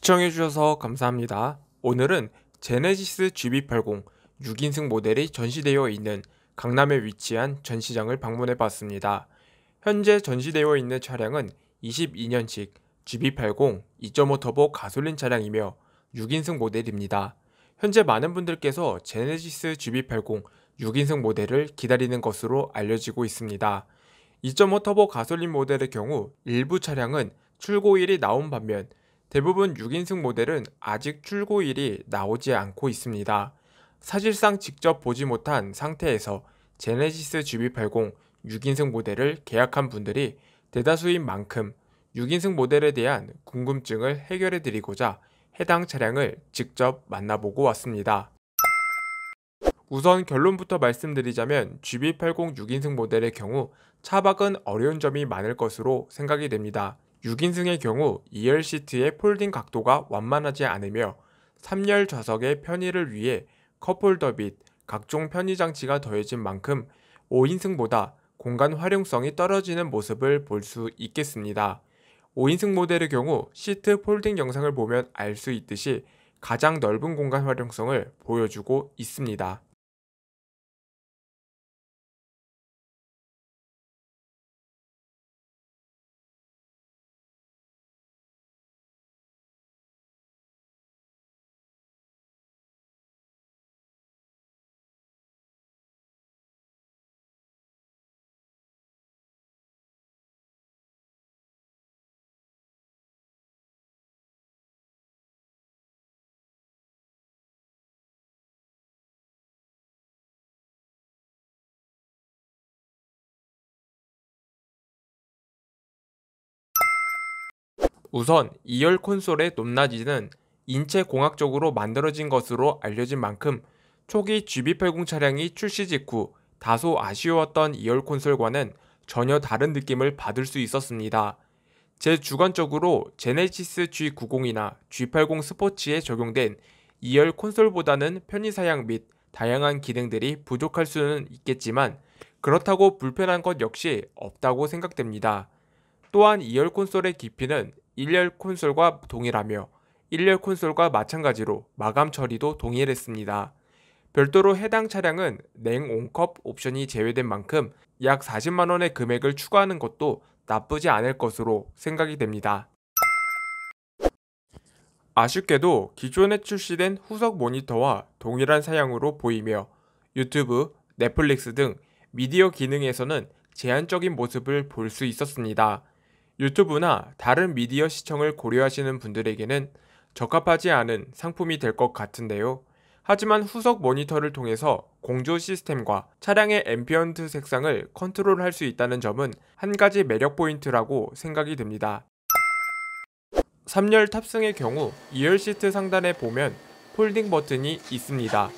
시청해주셔서 감사합니다. 오늘은 제네시스 GB80 6인승 모델이 전시되어 있는 강남에 위치한 전시장을 방문해봤습니다. 현재 전시되어 있는 차량은 22년식 GB80 2.5 터보 가솔린 차량이며 6인승 모델입니다. 현재 많은 분들께서 제네시스 GB80 6인승 모델을 기다리는 것으로 알려지고 있습니다. 2.5 터보 가솔린 모델의 경우 일부 차량은 출고일이 나온 반면 대부분 6인승 모델은 아직 출고일이 나오지 않고 있습니다. 사실상 직접 보지 못한 상태에서 제네시스 GB80 6인승 모델을 계약한 분들이 대다수인 만큼 6인승 모델에 대한 궁금증을 해결해 드리고자 해당 차량을 직접 만나보고 왔습니다. 우선 결론부터 말씀드리자면 GB80 6인승 모델의 경우 차박은 어려운 점이 많을 것으로 생각이 됩니다. 6인승의 경우 2열 시트의 폴딩 각도가 완만하지 않으며 3열 좌석의 편의를 위해 컵홀더 및 각종 편의 장치가 더해진 만큼 5인승보다 공간 활용성이 떨어지는 모습을 볼 수 있겠습니다. 5인승 모델의 경우 시트 폴딩 영상을 보면 알 수 있듯이 가장 넓은 공간 활용성을 보여주고 있습니다. 우선 2열 콘솔의 높낮이는 인체 공학적으로 만들어진 것으로 알려진 만큼 초기 GB80 차량이 출시 직후 다소 아쉬웠던 2열 콘솔과는 전혀 다른 느낌을 받을 수 있었습니다. 제 주관적으로 제네시스 G90이나 G80 스포츠에 적용된 2열 콘솔보다는 편의사양 및 다양한 기능들이 부족할 수는 있겠지만 그렇다고 불편한 것 역시 없다고 생각됩니다. 또한 2열 콘솔의 깊이는 1열 콘솔과 동일하며 1열 콘솔과 마찬가지로 마감 처리도 동일했습니다. 별도로 해당 차량은 냉온컵 옵션이 제외된 만큼 약 40만원의 금액을 추가하는 것도 나쁘지 않을 것으로 생각이 됩니다. 아쉽게도 기존에 출시된 후석 모니터와 동일한 사양으로 보이며 유튜브, 넷플릭스 등 미디어 기능에서는 제한적인 모습을 볼 수 있었습니다. 유튜브나 다른 미디어 시청을 고려하시는 분들에게는 적합하지 않은 상품이 될 것 같은데요. 하지만 후석 모니터를 통해서 공조 시스템과 차량의 앰비언트 색상을 컨트롤할 수 있다는 점은 한 가지 매력 포인트라고 생각이 됩니다. 3열 탑승의 경우 2열 시트 상단에 보면 폴딩 버튼이 있습니다.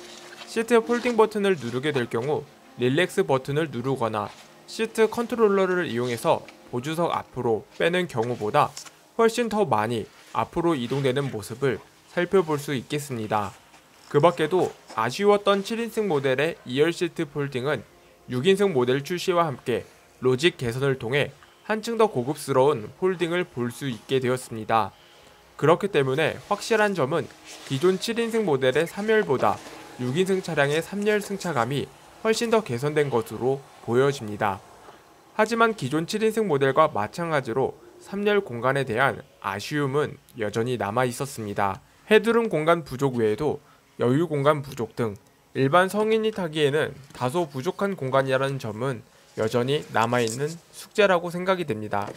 시트 폴딩 버튼을 누르게 될 경우 릴렉스 버튼을 누르거나 시트 컨트롤러를 이용해서 보조석 앞으로 빼는 경우보다 훨씬 더 많이 앞으로 이동되는 모습을 살펴볼 수 있겠습니다. 그 밖에도 아쉬웠던 7인승 모델의 2열 시트 폴딩은 6인승 모델 출시와 함께 로직 개선을 통해 한층 더 고급스러운 폴딩을 볼 수 있게 되었습니다. 그렇기 때문에 확실한 점은 기존 7인승 모델의 3열보다 6인승 차량의 3열 승차감이 훨씬 더 개선된 것으로 보여집니다. 하지만 기존 7인승 모델과 마찬가지로 3열 공간에 대한 아쉬움은 여전히 남아 있었습니다. 헤드룸 공간 부족 외에도 여유 공간 부족 등 일반 성인이 타기에는 다소 부족한 공간이라는 점은 여전히 남아있는 숙제라고 생각이 됩니다.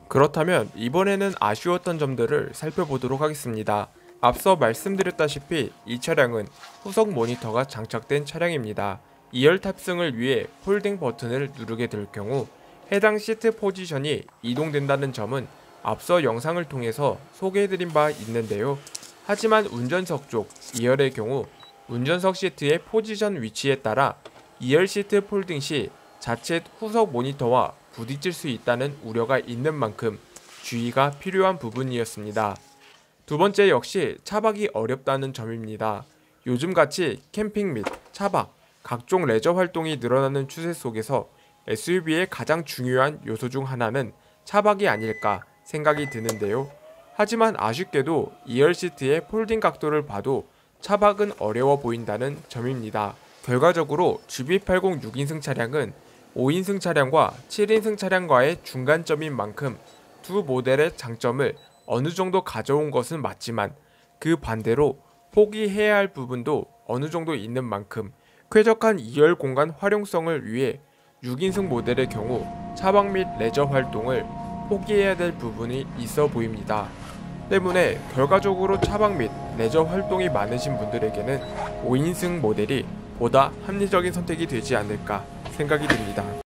그렇다면 이번에는 아쉬웠던 점들을 살펴보도록 하겠습니다. 앞서 말씀드렸다시피 이 차량은 후속 모니터가 장착된 차량입니다. 2열 탑승을 위해 폴딩 버튼을 누르게 될 경우 해당 시트 포지션이 이동된다는 점은 앞서 영상을 통해서 소개해드린 바 있는데요. 하지만 운전석 쪽 2열의 경우 운전석 시트의 포지션 위치에 따라 2열 시트 폴딩 시 자칫 후속 모니터와 부딪힐 수 있다는 우려가 있는 만큼 주의가 필요한 부분이었습니다. 두 번째 역시 차박이 어렵다는 점입니다. 요즘같이 캠핑 및 차박, 각종 레저 활동이 늘어나는 추세 속에서 SUV의 가장 중요한 요소 중 하나는 차박이 아닐까 생각이 드는데요. 하지만 아쉽게도 2열 시트의 폴딩 각도를 봐도 차박은 어려워 보인다는 점입니다. 결과적으로 GV80 6인승 차량은 5인승 차량과 7인승 차량과의 중간점인 만큼 두 모델의 장점을 어느 정도 가져온 것은 맞지만 그 반대로 포기해야 할 부분도 어느 정도 있는 만큼 쾌적한 2열 공간 활용성을 위해 6인승 모델의 경우 차박 및 레저 활동을 포기해야 될 부분이 있어 보입니다. 때문에 결과적으로 차박 및 레저 활동이 많으신 분들에게는 5인승 모델이 보다 합리적인 선택이 되지 않을까 생각이 듭니다.